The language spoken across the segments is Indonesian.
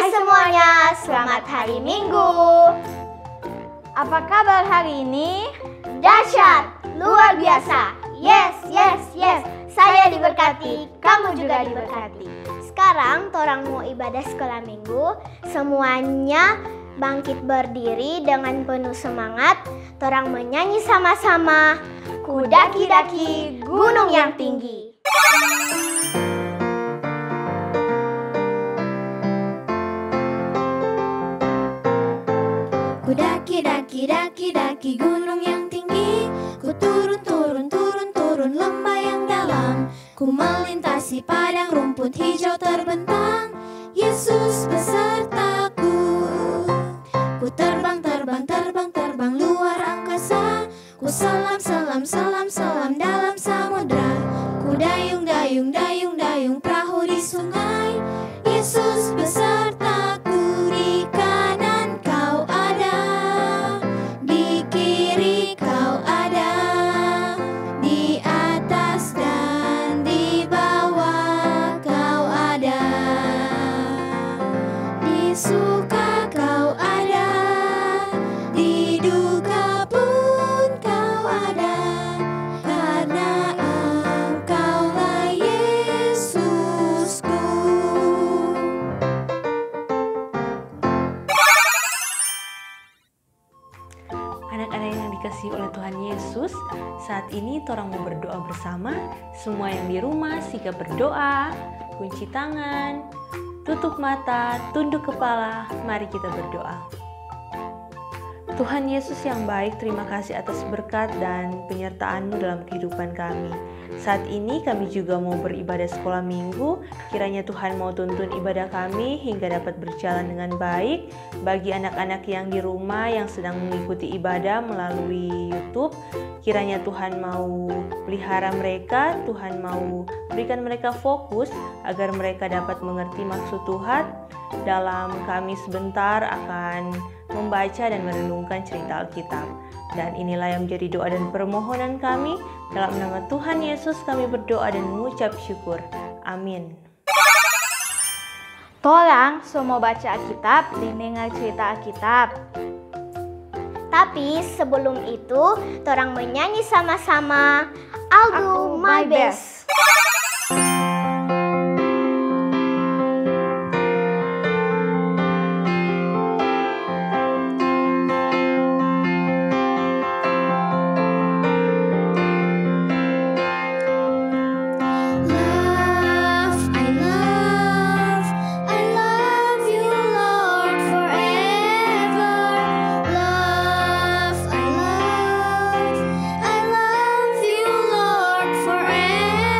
semuanya, selamat hari Minggu. Apa kabar hari ini? Dahsyat, luar biasa. Yes. Saya diberkati, kamu juga diberkati. Sekarang torang mau ibadah sekolah minggu. Semuanya bangkit berdiri dengan penuh semangat. Torang menyanyi sama-sama. Ku daki-daki gunung yang tinggi. Ku daki-daki gunung yang tinggi. Ku turun lembah yang dalam. Ku melintasi padang rumput hijau terbentang. Yesus besertaku. Ku terbang luar angkasa. Ku selam dalam samudra. Ku dayung perahu di sungai. Yesus besertaku. Di kanan kau ada, di kiri kau ada, di atas dan di bawah kau ada, di suka kau ada, di duka pun kau ada, karena Engkaulah Yesusku. Anak-anak yang dikasihi oleh Tuhan Yesus, saat ini torang mau berdoa bersama. Semua yang di rumah sigap berdoa, kunci tangan, tutup mata, tunduk kepala, mari kita berdoa. Tuhan Yesus yang baik, terima kasih atas berkat dan penyertaan-Mu dalam kehidupan kami. Saat ini kami juga mau beribadah sekolah minggu. Kiranya Tuhan mau tuntun ibadah kami hingga dapat berjalan dengan baik. Bagi anak-anak yang di rumah yang sedang mengikuti ibadah melalui YouTube, kiranya Tuhan mau pelihara mereka, Tuhan mau berikan mereka fokus agar mereka dapat mengerti maksud Tuhan. Dalam kami sebentar akan membaca dan merenungkan cerita Alkitab. Dan inilah yang menjadi doa dan permohonan kami. Dalam nama Tuhan Yesus kami berdoa dan mengucap syukur. Amin. Torang semua baca Alkitab dan dengar cerita Alkitab. Tapi sebelum itu, torang menyanyi sama-sama. I'll do my best. I love you, Lord, forever.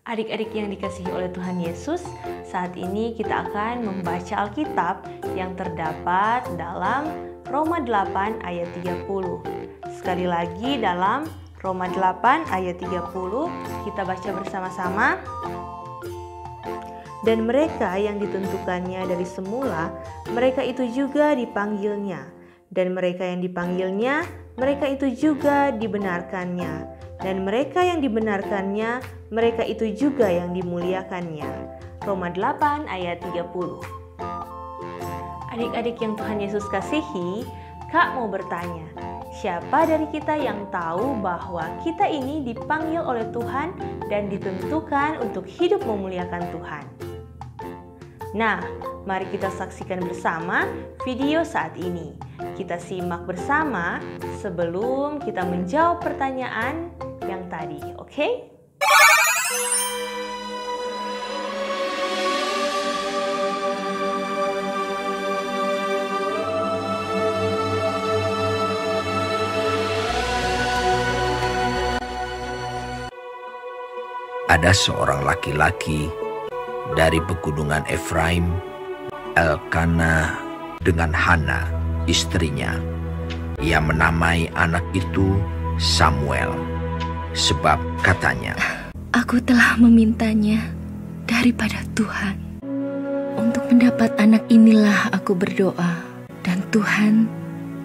Adik-adik yang dikasihi oleh Tuhan Yesus, saat ini kita akan membaca Alkitab yang terdapat dalam Roma 8 ayat 30. Sekali lagi dalam Roma 8 ayat 30, kita baca bersama-sama. Dan mereka yang ditentukannya dari semula, mereka itu juga dipanggilnya. Dan mereka yang dipanggilnya, mereka itu juga dibenarkannya. Dan mereka yang dibenarkannya, mereka itu juga yang dimuliakannya. Roma 8 ayat 30. Adik-adik yang Tuhan Yesus kasihi, Kak mau bertanya, siapa dari kita yang tahu bahwa kita ini dipanggil oleh Tuhan dan ditentukan untuk hidup memuliakan Tuhan? Nah, mari kita saksikan bersama video saat ini. Kita simak bersama sebelum kita menjawab pertanyaan yang tadi, oke? Ada seorang laki-laki dari pegunungan Efraim, Elkana dengan Hana, istrinya. Ia menamai anak itu Samuel, sebab katanya, Aku telah memintanya daripada Tuhan. Untuk mendapat anak inilah aku berdoa, dan Tuhan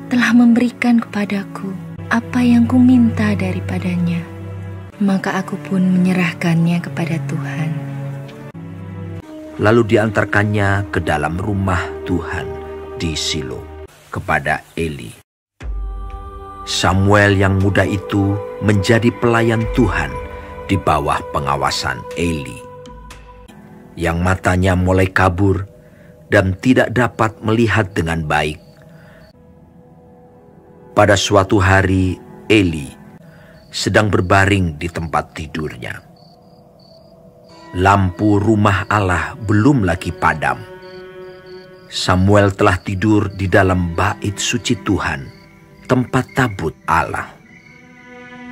telah memberikan kepadaku apa yang kuminta daripadanya. Maka aku pun menyerahkannya kepada Tuhan. lalu diantarkannya ke dalam rumah Tuhan di Silo kepada Eli. Samuel yang muda itu menjadi pelayan Tuhan di bawah pengawasan Eli, yang matanya mulai kabur dan tidak dapat melihat dengan baik. Pada suatu hari, Eli sedang berbaring di tempat tidurnya. Lampu rumah Allah belum lagi padam. Samuel telah tidur di dalam bait suci Tuhan, tempat tabut Allah.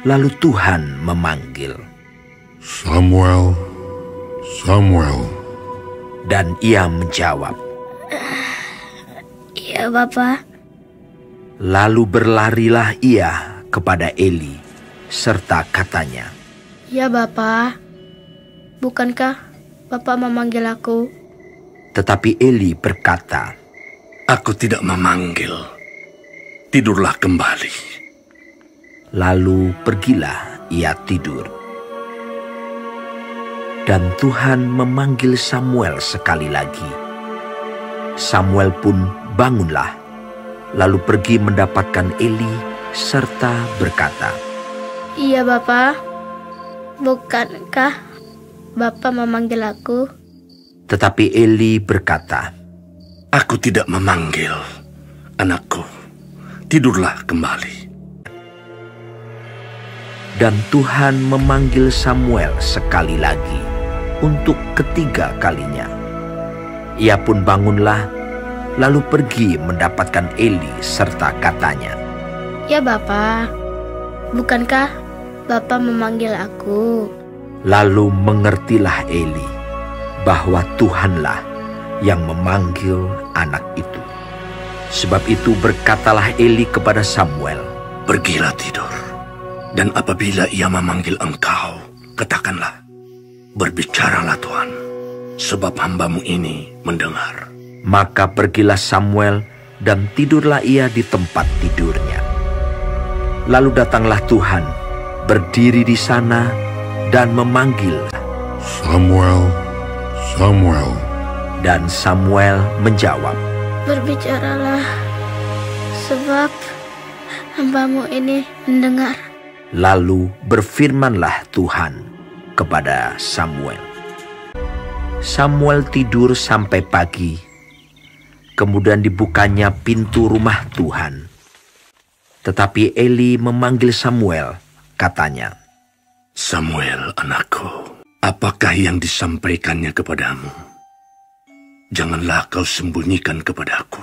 Lalu Tuhan memanggil, Samuel, Samuel. Dan ia menjawab, Iya, Bapak. lalu berlarilah ia kepada Eli, serta katanya, Ya, Bapak. Bukankah Bapak memanggil aku? tetapi Eli berkata, Aku tidak memanggil. Tidurlah kembali. lalu pergilah ia tidur. Dan Tuhan memanggil Samuel sekali lagi. Samuel pun bangunlah, lalu pergi mendapatkan Eli serta berkata, Iya, Bapak. Bukankah Bapak memanggil aku? tetapi Eli berkata, Aku tidak memanggil. Anakku, tidurlah kembali. dan Tuhan memanggil Samuel sekali lagi untuk ketiga kalinya. Ia pun bangunlah, lalu pergi mendapatkan Eli serta katanya, Ya, Bapak. Bukankah Bapak memanggil aku? lalu mengertilah Eli bahwa Tuhanlah yang memanggil anak itu. Sebab itu berkatalah Eli kepada Samuel, Pergilah tidur. Dan apabila ia memanggil engkau, katakanlah, Berbicaralah Tuhan, sebab hambamu ini mendengar. maka pergilah Samuel dan tidurlah ia di tempat tidurnya. Lalu datanglah Tuhan, berdiri di sana dan memanggil, Samuel, Samuel. dan Samuel menjawab, Berbicaralah, sebab hambamu ini mendengar. Lalu berfirmanlah Tuhan kepada Samuel. Samuel tidur sampai pagi. Kemudian dibukanya pintu rumah Tuhan. Tetapi Eli memanggil Samuel, katanya, Samuel, anakku, apakah yang disampaikannya kepadamu? Janganlah kau sembunyikan kepadaku.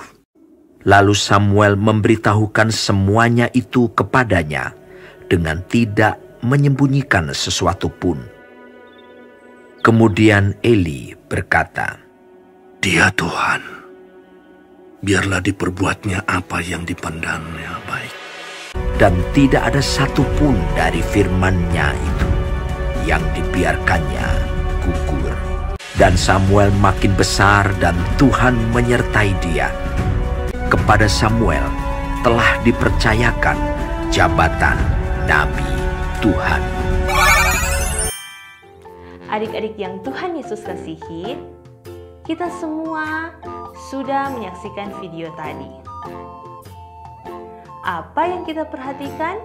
Lalu Samuel memberitahukan semuanya itu kepadanya dengan tidak menyembunyikan sesuatu pun. Kemudian Eli berkata, Dia Tuhan, biarlah diperbuatnya apa yang dipandangnya baik. dan tidak ada satupun dari firman-Nya itu yang dibiarkannya gugur. Dan Samuel makin besar dan Tuhan menyertai dia. Kepada Samuel telah dipercayakan jabatan Nabi Tuhan. Adik-adik yang Tuhan Yesus kasihi, kita semua sudah menyaksikan video tadi. Apa yang kita perhatikan?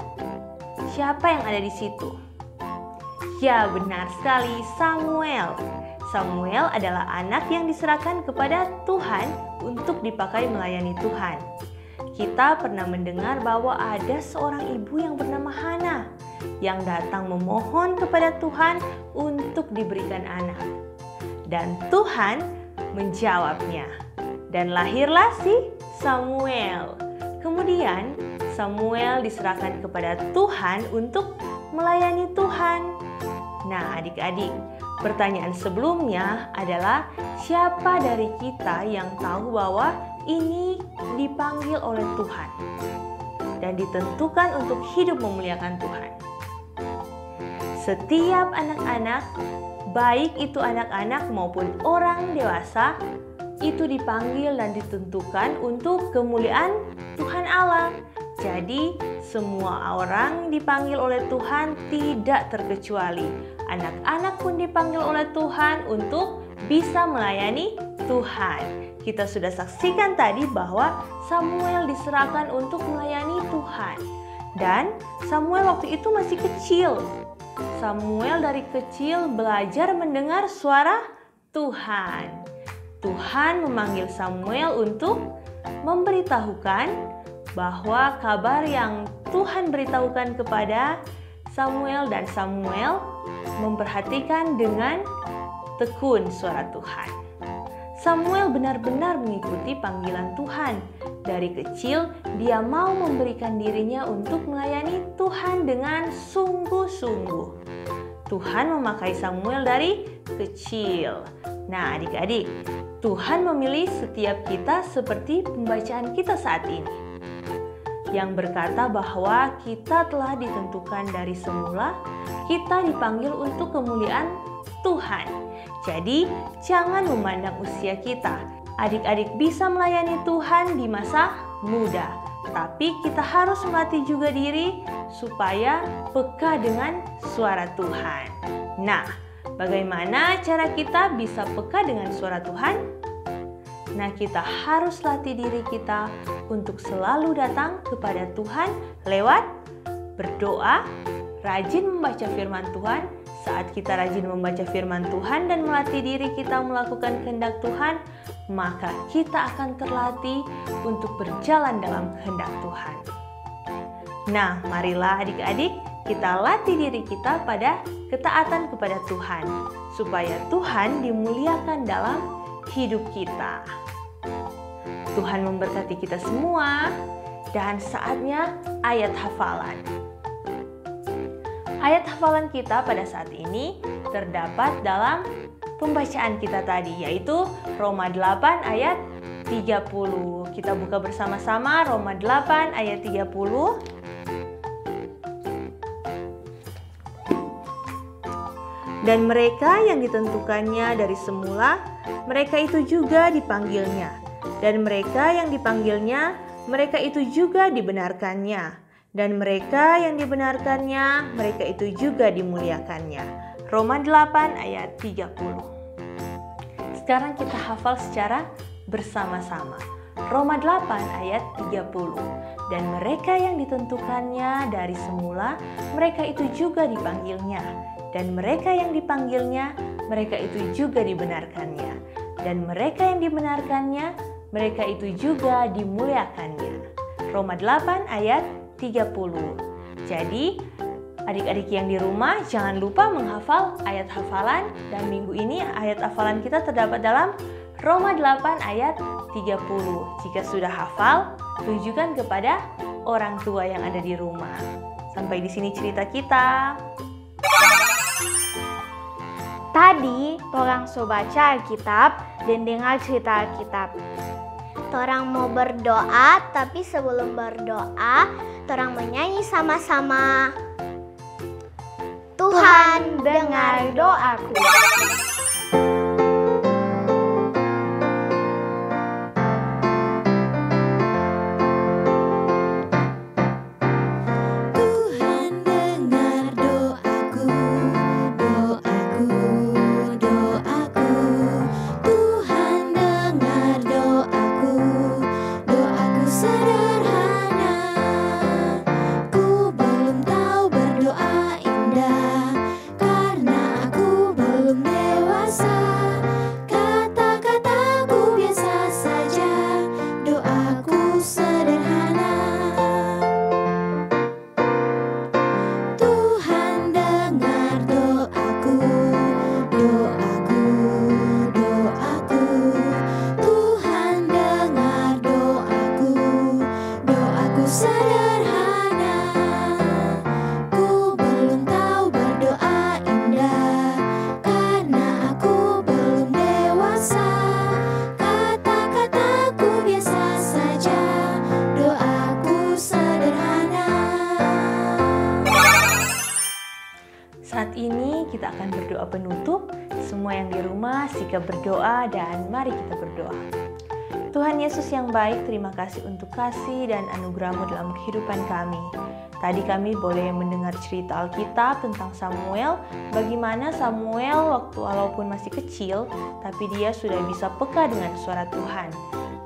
Siapa yang ada di situ? Ya, benar sekali, Samuel. Samuel adalah anak yang diserahkan kepada Tuhan untuk dipakai melayani Tuhan. Kita pernah mendengar bahwa ada seorang ibu yang bernama Hana yang datang memohon kepada Tuhan untuk diberikan anak. Dan Tuhan menjawabnya. Dan lahirlah si Samuel. Kemudian Samuel diserahkan kepada Tuhan untuk melayani Tuhan. Nah, adik-adik, pertanyaan sebelumnya adalah siapa dari kita yang tahu bahwa ini dipanggil oleh Tuhan dan ditentukan untuk hidup memuliakan Tuhan? Setiap anak-anak, baik itu anak-anak maupun orang dewasa, itu dipanggil dan ditentukan untuk kemuliaan Tuhan Allah. Jadi, semua orang dipanggil oleh Tuhan tidak terkecuali. Anak-anak pun dipanggil oleh Tuhan untuk bisa melayani Tuhan. Kita sudah saksikan tadi bahwa Samuel diserahkan untuk melayani Tuhan. Dan Samuel waktu itu masih kecil. Samuel dari kecil belajar mendengar suara Tuhan. Tuhan memanggil Samuel untuk memberitahukan bahwa kabar yang Tuhan beritahukan kepada Samuel, dan Samuel memperhatikan dengan tekun suara Tuhan. Samuel benar-benar mengikuti panggilan Tuhan. Dari kecil, dia mau memberikan dirinya untuk melayani Tuhan dengan sungguh-sungguh. Tuhan memakai Samuel dari kecil. Nah, adik-adik, Tuhan memilih setiap kita seperti pembacaan kita saat ini, yang berkata bahwa kita telah ditentukan dari semula, kita dipanggil untuk kemuliaan Tuhan. Jadi, jangan memandang usia kita. Adik-adik bisa melayani Tuhan di masa muda, tapi kita harus melatih juga diri supaya peka dengan suara Tuhan. Nah, bagaimana cara kita bisa peka dengan suara Tuhan? Nah, kita harus latih diri kita untuk selalu datang kepada Tuhan lewat berdoa, rajin membaca firman Tuhan. Saat kita rajin membaca firman Tuhan dan melatih diri kita melakukan kehendak Tuhan, maka kita akan terlatih untuk berjalan dalam kehendak Tuhan. Nah, marilah adik-adik kita latih diri kita pada ketaatan kepada Tuhan, supaya Tuhan dimuliakan dalam hidup kita. Tuhan memberkati kita semua, dan saatnya ayat hafalan. Ayat hafalan kita pada saat ini terdapat dalam pembacaan kita tadi, yaitu Roma 8 ayat 30. Kita buka bersama-sama Roma 8 ayat 30. Dan mereka yang ditentukannya dari semula, mereka itu juga dipanggilnya. Dan mereka yang dipanggilnya, mereka itu juga dibenarkannya. Dan mereka yang dibenarkannya, mereka itu juga dimuliakannya. Roma 8 ayat 30. Sekarang kita hafal secara bersama-sama. Roma 8 ayat 30. Dan mereka yang ditentukannya dari semula, mereka itu juga dipanggilnya. Dan mereka yang dipanggilnya, mereka itu juga dibenarkannya. Dan mereka yang dibenarkannya, mereka itu juga dimuliakannya. Roma 8 ayat 30. Jadi, adik-adik yang di rumah jangan lupa menghafal ayat hafalan, dan minggu ini ayat hafalan kita terdapat dalam Roma 8 ayat 30. Jika sudah hafal, tunjukkan kepada orang tua yang ada di rumah. Sampai di sini cerita kita. Tadi torang so baca Alkitab dan dengar cerita Alkitab. Torang mau berdoa, tapi sebelum berdoa, torang menyanyi sama-sama. Tuhan, dengar doaku. Saat ini kita akan berdoa penutup. Semua yang di rumah sikap berdoa dan mari kita berdoa. Tuhan Yesus yang baik, terima kasih untuk kasih dan anugerah-Mu dalam kehidupan kami. Tadi kami boleh mendengar cerita Alkitab tentang Samuel, bagaimana Samuel walaupun masih kecil, tapi dia sudah bisa peka dengan suara Tuhan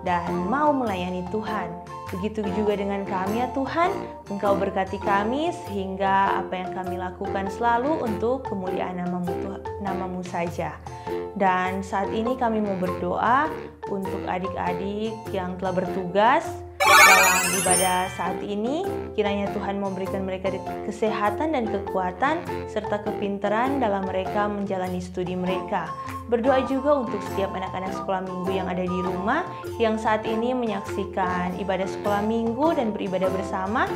dan mau melayani Tuhan. Begitu juga dengan kami ya Tuhan, Engkau berkati kami sehingga apa yang kami lakukan selalu untuk kemuliaan nama-Mu saja. Dan saat ini kami mau berdoa untuk adik-adik yang telah bertugas dalam ibadah saat ini. Kiranya Tuhan memberikan mereka kesehatan dan kekuatan serta kepintaran dalam mereka menjalani studi mereka. Berdoa juga untuk setiap anak-anak sekolah minggu yang ada di rumah yang saat ini menyaksikan ibadah sekolah minggu dan beribadah bersama.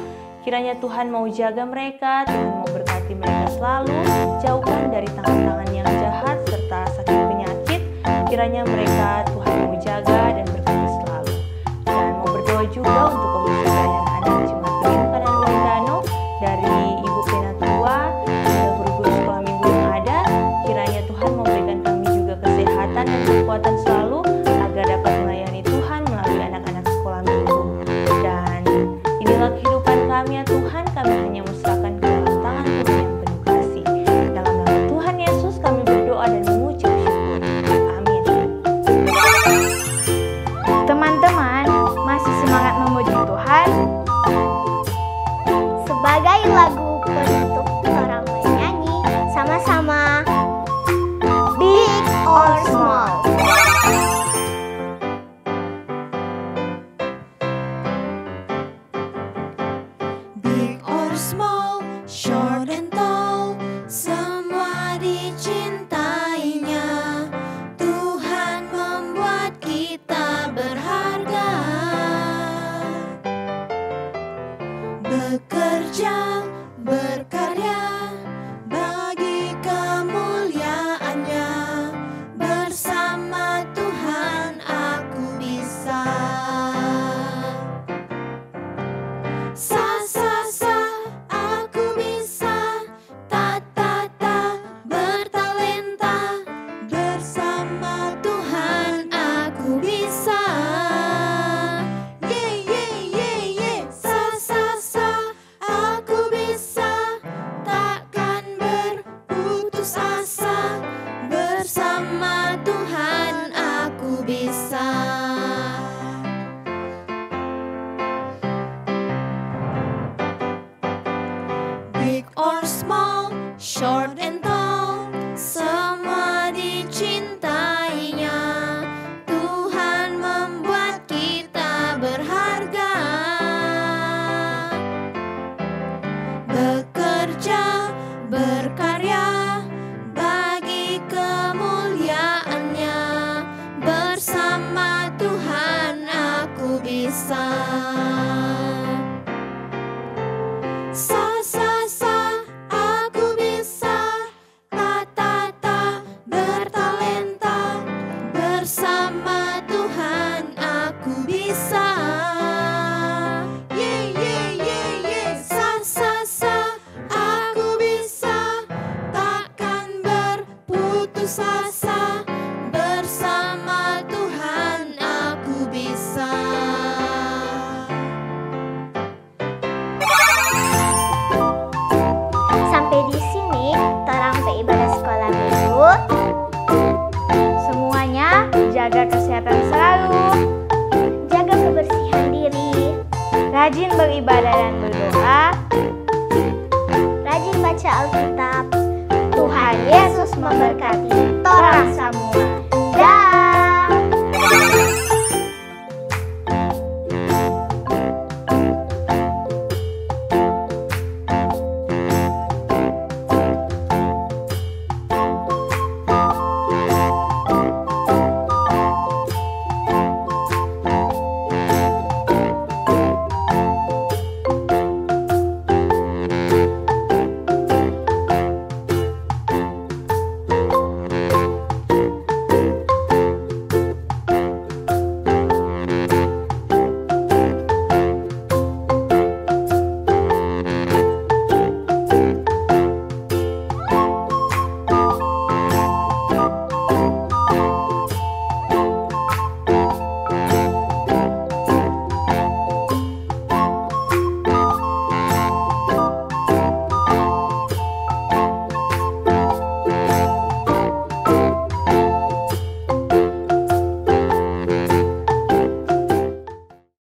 Kiranya Tuhan mau jaga mereka, Tuhan mau berkati mereka selalu, jauhkan dari tangan-tangan yang jahat serta sakit penyakit. Kiranya mereka Tuhan mau jaga dan berkati selalu. Dan mau berdoa juga untuk Komisi Pelayanan Anak Jemaat Pendidikan Wandano dari Ibu Penatua hingga guru-guru sekolah minggu yang ada. Kiranya Tuhan memberikan kami juga kesehatan dan kekuatan selalu agar dapat melayani Tuhan melalui anak-anak sekolah minggu. Dan inilah kehidupan kami ya Tuhan, kami hanya serahkan ke dalam tangan Tuhan yang penuh kasih. Dalam nama Tuhan Yesus kami berdoa dan mengucap syukur. Amin. Teman-teman, masih semangat memuji Tuhan? Sebagai lagu penutup, orang menyanyi sama-sama. Big or small. Big or small, short and tall, semua dicintainya. Tuhan membuat kita berharga. Bekerja, berkarya, bagi kemuliaannya. Bersama Tuhan aku bisa. Sa, aku bisa. Ta, bertalenta. Bersama Tuhan aku bisa. Ye. Sa, aku bisa. Takkan berputus asa. Bersama Tuhan aku bisa. Big or small, short and tall, semua dicintainya. Tuhan membuat kita berharga. Bekerja, berkarya, bagi kemuliaannya. Bersama Tuhan aku bisa. Sa, aku bisa. Ta, memberkati torang semua.